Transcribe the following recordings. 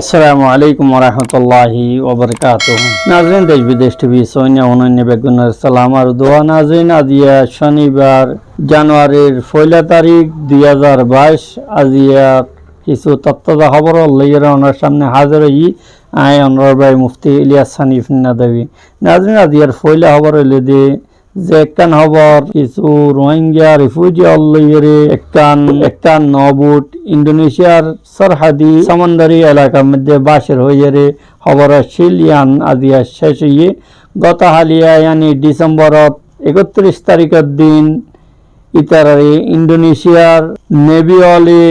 আসসালামু আলাইকুম ওরহমতুল্লাহি ওবরকাতুহু। নাজরিন দেশ বিদেশ টিভি সোনিয়া অনন্য বেগুনের সালাম আর দোয়া। নাজরিন আজিয়া শনিবার জানুয়ারির 1 তারিখ 2022 আজিয়া কিছু তত্ত্বদা খবর লইয়ের ওনার সামনে হাজির হই আই অনর ভাই মুফতি ইলিয়াস হানিফ নাদবি। নাজরিন আজিয়ার 1 খবর হইলে যে একখান খবর কিছু রোহিঙ্গা রিফিউজি লইয়েরে একখান নবুট ইন্দোনেশিয়ার সরহাদি সমুদ্রী এলাকার মধ্যে বাসের হইয়েরে খবর আসছিল ইয়ান আজিয়া শেষ হইয়ে গত হালিয়া ইয়ানি ডিসেম্বরত 31 তারিখের দিন ইতারারে ইন্দোনেশিয়ার নেভিওলে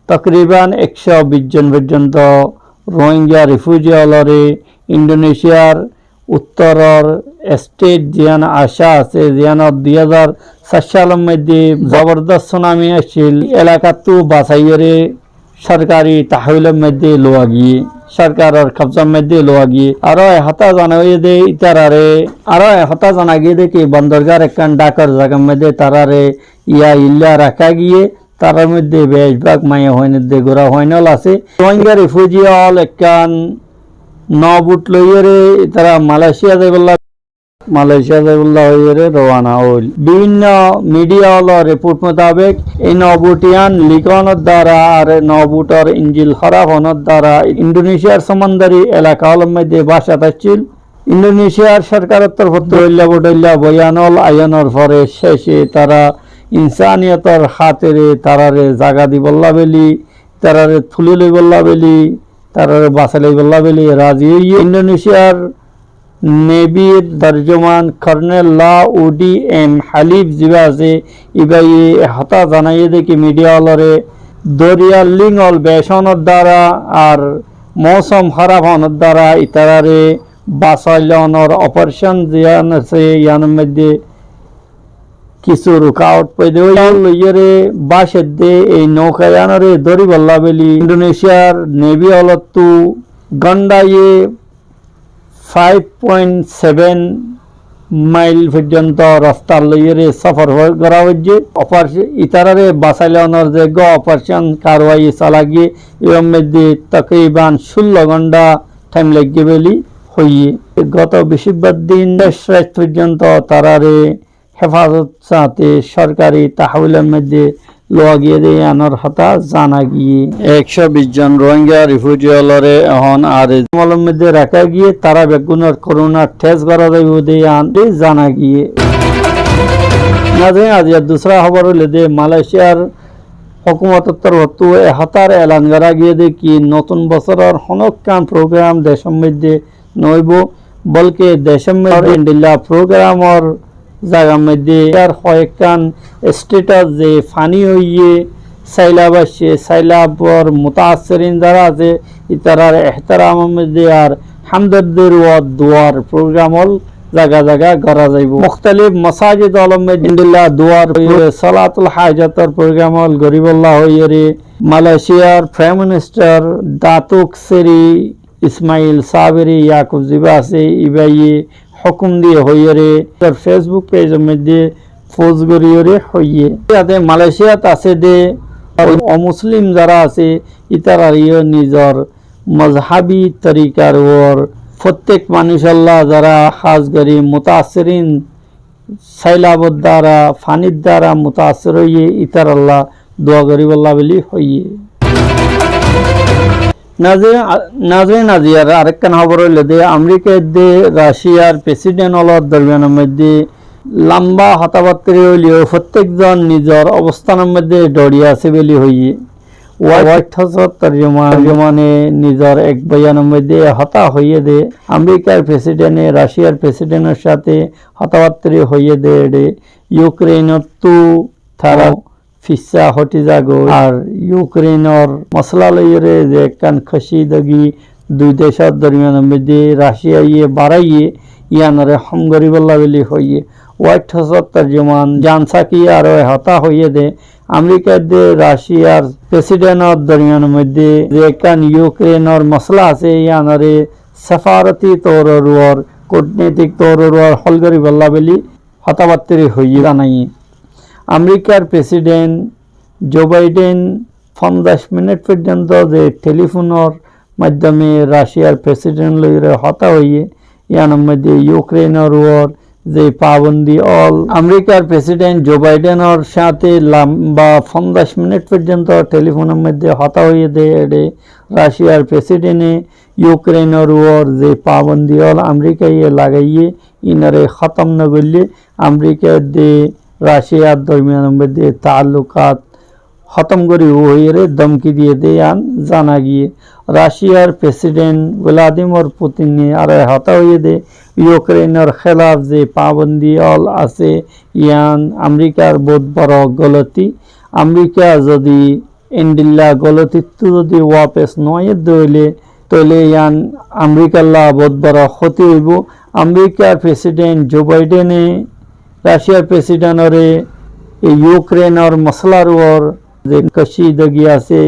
তকরিবান 120 জন পর্যন্ত রোহিঙ্গা রিফিউজি অলরে ইন্দোনেশিয়ার উত্তরর স্টেট জিয়ান আশা আছে জিয়ান 2004 সালের মধ্যে জবরদস্ত সুনামি আসছিল এলাকাতো বাছাইরে সরকারি তাহবিলের মধ্যে লোয়া গিয়ে সরকারের কবজার মধ্যে লোয়া গিয়ে আরো হতা জানা দে ইতারারে আরো হতা জানা গিয়ে দেখি বন্দরগার একখান ডাকার জায়গার মধ্যে তারারে ইল্লা রাখা গিয়ে তার মধ্যে বেশভাগ মায়া হয়নি দে গোড়া হয়নল আছে রোহিঙ্গা রিফিউজি অল একখান নবুট লইয়েরে তারা মালয়েশিয়া যাইবল্লা হইয়েরে রওনা হইল। বিভিন্ন মিডিয়া হল রিপোর্ট মোতাবেক এই নবুটিয়ান লিখনের দ্বারা আর নবুটর ইঞ্জিল খারাপ হওয়ার দ্বারা ইন্দোনেশিয়ার সমুদ্রী এলাকা হলের মধ্যে বাসা থাকছিল। ইন্দোনেশিয়ার সরকারের তরফ বটল্লা বয়ানল আয়নের পরে শেষে তারা ইনসানিয়তর হাতেরে তারারে জাগা দিবল্লা বেলি তারারে থুলি লইবল্লা বেলি তারারে বাঁচালাই বল্লা বেলি রাজি হইয়ে ইন্দোনেশিয়ার নেভির তর্জমান কর্নেল লা উডি এম হালিফ জিবা আছে ইবাই হতা জানাইয়ে দেখি মিডিয়া অলরে দরিয়ার লিং অল বেসনের দ্বারা আর মৌসুম খারাপ হওয়ার দ্বারা ইতারারে বাঁচাইলনের অপারেশন জিয়ান আছে ইয়ানের মধ্যে কিছু রুকাওট পেদে লইয়েরে বাসের দে এই নৌকায়ানরে দড়ি বল্লা বেলি ইন্দোনেশিয়ার নেভি অলত্তু গন্ডাইয়ে 5.7 মাইল পর্যন্ত রাস্তা লইয়েরে সফর করা হচ্ছে ইতারারে বাঁচাইলনের যে অপারেশন কারওয়াই চালা গিয়ে এর মধ্যে তকরিবান 16 ঘন্টা টাইম লাগিয়ে বেলি হইয়ে গত বৃহস্পতিবার দিন রাত পর্যন্ত তারারে হেফাজত সাথে সরকারি তাহবিলের মধ্যে লোয়া গিয়ে দিয়ে আনার হতা জানা গিয়ে 120 জন রোহিঙ্গা রিফিউজি অলরে এখন আর মলের মধ্যে রাখা গিয়ে তারা বেগুনের করোনা টেস্ট করা যাইব দিয়ে আনতে জানা গিয়ে আজ দুসরা খবর হলে যে মালয়েশিয়ার হুকুমতের তরফ হতার এলান করা গিয়ে দেখি নতুন বছরের হনকান প্রোগ্রাম দেশের মধ্যে নইব বলকে দেশের মধ্যে প্রোগ্রামর জায়গার মধ্যে আর কয়েকখান স্টেটাস যে ফানি হইয়ে সাইলাব আসছে সাইলাবর মুতাসরিন যারা আছে ইতারার এহতারামের মধ্যে আর হামদর্দের দোয়ার প্রোগ্রাম হল জায়গা করা যাইব মুখতালিফ মাসাজিদ আলম মধ্যে দোয়ার সালাতুল হাজাতের প্রোগ্রাম হল গরিবুল্লাহ হইয়ে মালয়েশিয়ার প্রাইম মিনিস্টার দাতুক সেরি ইসমাইল সাবেরি ইয়াকুব জিবা আছে ইবাইয়ে হুকুম দিয়ে হইয়ে তার ফেসবুক পেজের মধ্যে পোস্ট করিয়ে হইয়ে যাতে মালয়েশিয়াত আছে দে অমুসলিম যারা আছে ইতারারিও নিজের মজহাবি তরিকার ওর প্রত্যেক মানুষ আল্লাহ যারা খাস করি মুতাসরিন সাইলাবর দ্বারা ফানির দ্বারা মুতাসর হইয়ে ইতার আল্লাহ দোয়া করিবল্লাহ বলি হইয়ে নাজরিন আজিয়ার আরেকখান খবর হইলে যে আমেরিকার দে রাশিয়ার প্রেসিডেন্ট হলর দরমিয়ানের মধ্যে লম্বা হতাবার্তি হইলেও প্রত্যেকজন নিজের অবস্থানের মধ্যে ডরিয়ে আছে বলি হইয়ে হোয়াইট হাউসের তর্জমানে নিজের এক বয়ানের মধ্যে হতা হইয়ে দে আমেরিকার প্রেসিডেন্টে রাশিয়ার প্রেসিডেন্টের সাথে হতাবার্তি হইয়ে দে ইউক্রেনের তু তারা ফিসা হটি যাগো আর ইউক্রেনের মশলা লইয়ে যে একখান খসি দগি দুই দেশের দরমিয়ানের মধ্যে রাশিয়া বাড়াইয়ে ইয়ানরে হম গরিবল্লা বলি হইয়ে হোয়াইট হাউসের তর্জমান জানসাকি আরো হতা হইয়ে দে আমেরিকার দে রাশিয়ার প্রেসিডেন্টের দরমিয়ানের মধ্যে যে একখান ইউক্রেনের মশলা আছে ইয়ানরে সেফারতি তৌরর কূটনৈতিক তৌরর হল গরিবল্লা বলি হতাবার্তি হইয়ে জানাই আমেরিকার প্রেসিডেন্ট জো বাইডেন 50 মিনিট পর্যন্ত যে টেলিফোনের মাধ্যমে রাশিয়ার প্রেসিডেন্ট লইরে হতা হইয়ে ইয়ানোর মধ্যে ইউক্রেনের ওর যে পাবন্দি অল আমেরিকার প্রেসিডেন্ট জো বাইডেনের সাথে লম্বা 50 মিনিট পর্যন্ত টেলিফোনের মধ্যে হতা হইয়ে দেয় রাশিয়ার প্রেসিডেন্টে ইউক্রেনের ওর যে পাবন্দি অল আমেরিকায় লাগাইয়ে ইনারে খতম না করলে আমেরিকার দে রাশিয়ার দরমিয়ানের মধ্যে তাল্লুকাত খতম করে হইয়ে ধমকি দিয়ে দেয় আন জানা গিয়ে রাশিয়ার প্রেসিডেন্ট ভ্লাদিমির পুতিন আর হতা হইয়ে দে ইউক্রেনের খেলাফ যে পাবন্দি অল আছে ইয়ান আমেরিকার বহুত বড় গলতি আমেরিকা যদি ইন্ডিল্লা গলতিত্ব যদি ওয়াপস নয় দইলে তাহলে ইয়ান আমেরিকার বহুত বড় ক্ষতি হইব আমেরিকার প্রেসিডেন্ট জো বাইডেনে রাশিয়ার প্রেসিডেন্টরে ইউক্রেনের মশলার ওর যে কশিদগি আছে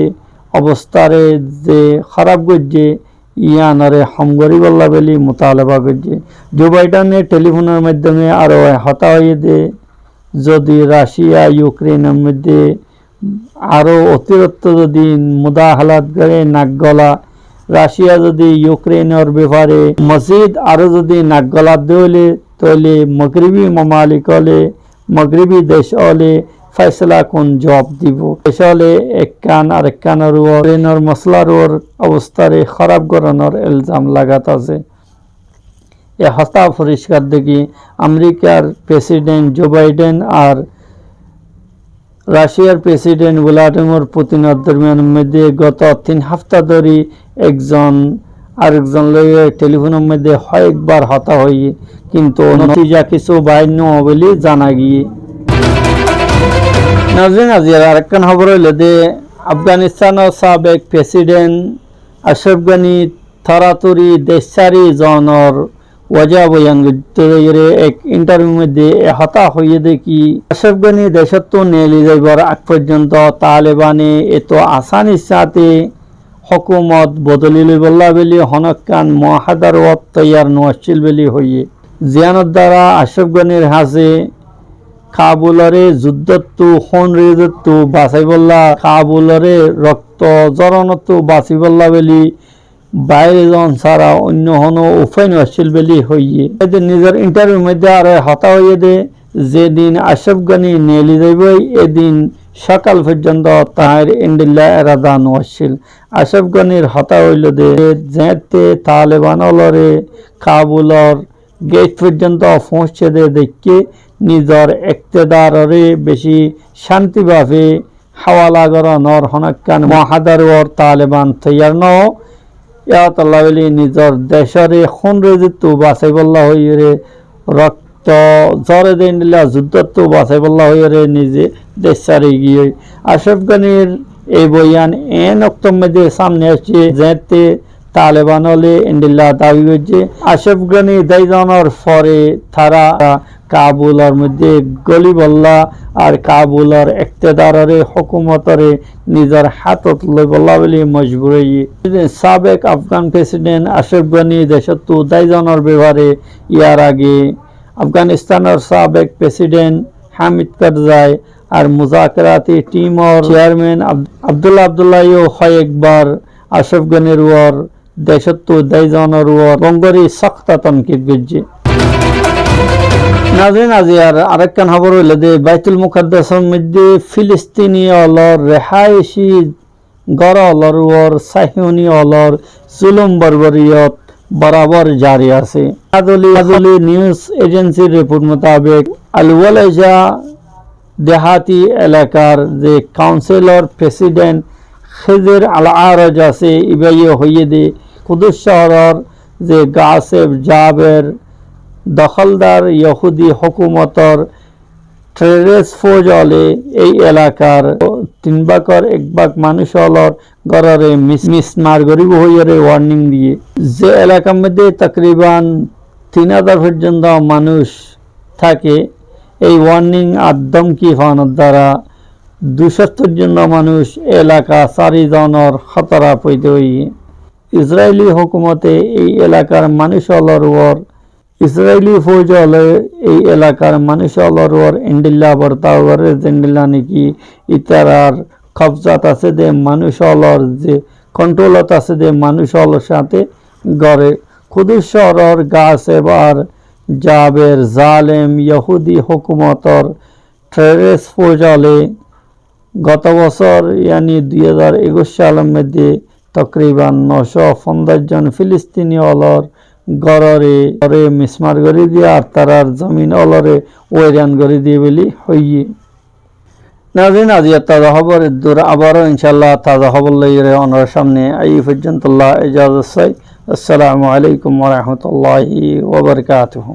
অবস্থারে যে খারাপ করছে ইয়ানারে হামগরি বল্লা বলি মোতালেবা করছে জো বাইডেনের টেলিফোনের মাধ্যমে আরও হতা হয়ে দে যদি রাশিয়া ইউক্রেনের মধ্যে আরও অতিরিক্ত যদি মুদাহালাত করে নাক গলা রাশিয়া যদি ইউক্রেনের ব্যাপারে মসজিদ আরও যদি নাক গলা দিলে তাহলে মগরিবি মামালিক হলে মগরিবি দেশ হলে ফয়সলা কোন জবাব দিব আসলে এক কান আর এক কানের ওর মশলার ওর অবস্থারে খারাপ করানোর ইলজাম লাগাত আছে এ হতা পরিষ্কার দেখি আমেরিকার প্রেসিডেন্ট জো বাইডেন আর রাশিয়ার প্রেসিডেন্ট ভ্লাদিমির পুতিনের দরমিয়ানের মধ্যে গত 3 সপ্তাহ ধরে একজন আরেকজন লইয়ে টেলিফোনের মধ্যে কয়েকবার হতা হয়ে কিন্তু নতিজা কিছু বাইর নয় বলে জানা গিয়ে নাজরিন আজিয়ার আরেকখান খবর হইল যে আফগানিস্তানের সাবেক প্রেসিডেন্ট আশরাফ গানি থরাতুরি দেশারি জনের ওয়াজা বয়ান করতে এক ইন্টারভিউ মধ্যে হতা হয়ে দেখি আশরাফ গানি দেশত্ব নেলি যাইবার আগ পর্যন্ত তালেবানে এত আসানির সাথে হকুমত বদলি লইবল্লা বলি হনকান মহাদার ওয়াত তৈয়ার নোয়াছিল বলি হইয়ে জিয়ানোর দ্বারা আশরাফ গানির হাসে কাবুলরে যুদ্ধত্তু খন রেজত্তু বাঁচাইবল্লা কাবুলরে রক্ত জরণত্তু বাঁচিবল্লা বলি বাইরে জন ছাড়া অন্য হন উপায় নছিল বলি হইয়ে নিজের ইন্টারভিউর মধ্যে আর হতা হইয়ে দে যেদিন আশরাফ গানি নেলি যাইব এদিন সকাল পর্যন্ত তাহার ইন্ডিল্লা এরাদা নছিল আশরাফ গানির হতা হইল দে যেতে তালেবানলরে কাবুলর গেট পর্যন্ত পৌঁছে দে দেখে নিজের ইক্তেদাররে বেশি শান্তিভাবে হাওয়ালা করানোর হনকান মহাদার ওর তালেবান তৈয়ার ন ইয়াতল্লাহ বলি নিজের দেশরে খুন রেজিত্তু বাঁচাইবল্লা হইরে রক্ত জ্বরে দেন দিলা যুদ্ধত্তু বাঁচাইবল্লা হইরে নিজে দেশ ছাড়ি গিয়ে আশরাফ গানির এই বয়ান এন অক্টোবর সামনে আসছে যেতে তালেবান হলে ইন্ডিল্লা দাবি করছে আশরাফ গানি দায়জানোর পরে তারা কাবুলের মধ্যে গলিবল্লা আর কাবুলের ইক্তেদাররে হুকুমতরে নিজের হাতত লইবল্লা বলে মজবুর হয়ে সাবেক আফগান প্রেসিডেন্ট আশরাফ গানি দেশত্ব দায়জানোর ব্যাপারে ইয়ার আগে আফগানিস্তানের সাবেক প্রেসিডেন্ট হামিদ কারজাই আর মুজাকরাতি টিমর চেয়ারম্যান আবদুল্লাহ কয়েকবার আশরাফ গানির ওর দেশত্ব দায়জানোর ওর বঙ্গরি সখ্ত তনকিদ করছে নাজরিন আজিয়ার আরেকখান খবর হইল যে বাইতুল মুকাদ্দাসের মধ্যে ফিলিস্তিনি অলর রেহাইশি গড় অলর ওর সাহিউনি অলর জুলুম বর্বরিয়ত বরাবর জারি আছে আদলি নিউজ এজেন্সির রিপোর্ট মোতাবেক আলওয়ালেজা দেহাতি এলাকার যে কাউন্সিলর প্রেসিডেন্ট খিজির আল আরজ আছে ইবাইয়ে হইয়ে দে কুদুস শহরের যে গাসেব জাবের দখলদার ইহুদি হুকুমতর টেররিস ফৌজ হলে এই এলাকার 3 ভাগের 1 ভাগ মানুষ হলর গড়রে মিসমার গরিব হইরে ওয়ার্নিং দিয়ে যে এলাকার মধ্যে তকরিবান 3000 পর্যন্ত মানুষ থাকে এই ওয়ার্নিং আর ধমকি ফানোর দ্বারা 270 জন মানুষ এলাকা সারি জনের খতরা পইতে হইয়ে ইসরায়েলি হুকুমতে এই এলাকার মানুষ হলর ওর ইসরায়েলি ফৌজ হলে এই এলাকার মানুষ হলর ওর ইন্ডিল্লা বর্তাওয়ারে জিন্ডিল্লা নাকি ইতারার কবজাত আছে যে মানুষ হলর যে কন্ট্রোলত আছে যে মানুষ অলর সাথে গড়ে খুদুস শহরর গাছ এবার জাবের জালেম ইহুদি হুকুমতর ট্রেরেস ফৌজলে গত বছর ইয়ানি 2021 সালের মধ্যে তকরিবান 950 জন ফিলিস্তিনি অলর গড়ে মিসমার গড়ি দিয়ে আর তারার জমিন অলরে ওয়াইরান গড়ি দিয়ে বলি হইয়ে নাজিন আজিয়া তাজা খবর দূর আবারও ইনশাআল্লাহ তাজা খবর লইয়ে ওনার সামনে এই পর্যন্ত ইজাজত চাই। আসসালামু আলাইকুম ওয়া রাহমাতুল্লাহি ওয়া বারাকাতুহু।